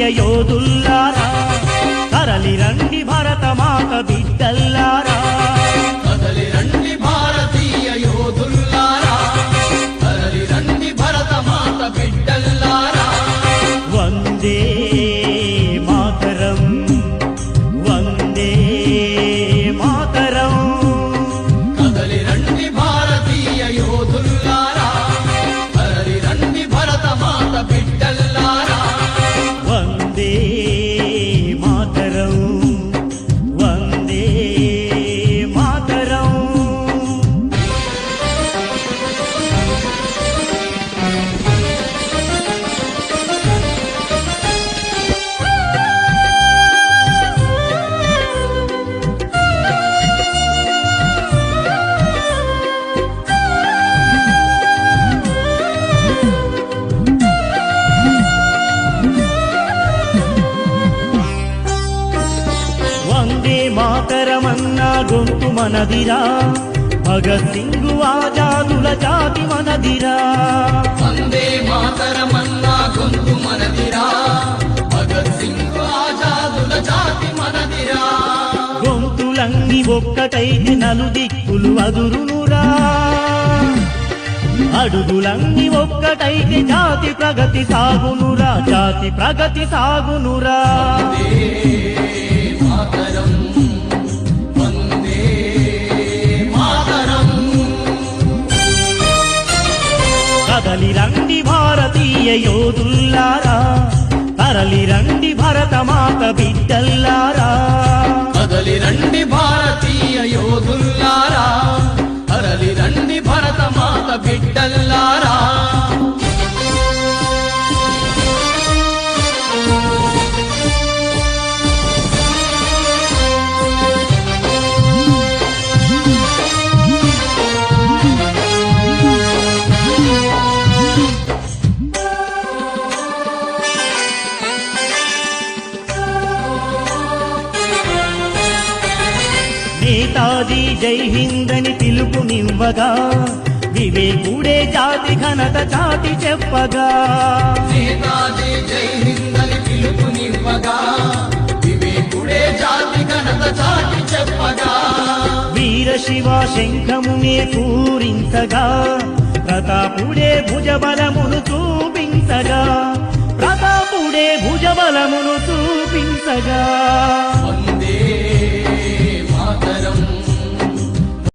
భారతీయ యోధుల్లారా తరలి రండి భరతమాత బిడ్డల్లారా కదలి రండి భారతీయ యోధుల్లారా కదలి రండి భరతమాత బిడ్డల్లారా వందే మాతరం వందే మాతరం కదలి రండి భారతీయ యోధుల్లారా కదలి రండి భరతమాత బిడ్డల్లారా వందే మాతరం వందే మాతరం వందే మాతరమన్నా గొంతు మనదిరా భగత్ సింగు ఆజాదుల జాతి మనదిరా వందే మాతరమన్నా గొంతు మనదిరా భగత్ సింగ్ ఆజాదుల జాతి మనదిరా గొంతులన్నీ ఒక్కటైతే నలుదిక్కులు అదురునురా అడుగులన్నీ ఒక్కటైతే జాతి ప్రగతి సాగునురా జాతి ప్రగతి సాగునురా మాతరం వందే మాతరం కదలి రండి భారతీయ యోధుల్లారా తరలి రండి భరతమాత బిడ్డల్లారా కదలి రండి భారతీయ యోధుల్లారా కదలి రండి భరతమాత బిడ్డల్లారా నేతాజీ జై హిందని పిలుపునివ్వగా వివేకుడే జాతి ఘనత చాటి చెప్పగా నేతాజీ జై హింద్ అని పిలుపునివ్వగా వివేకుడే జాతి ఘనత చాటి చెప్పగా వీర శివ శంఖమునే పూరించగా ప్రతాపుడే భుజబలమును చూపించగా ప్రతాపుడే భుజబలమును చూపించగా వందే మాతరం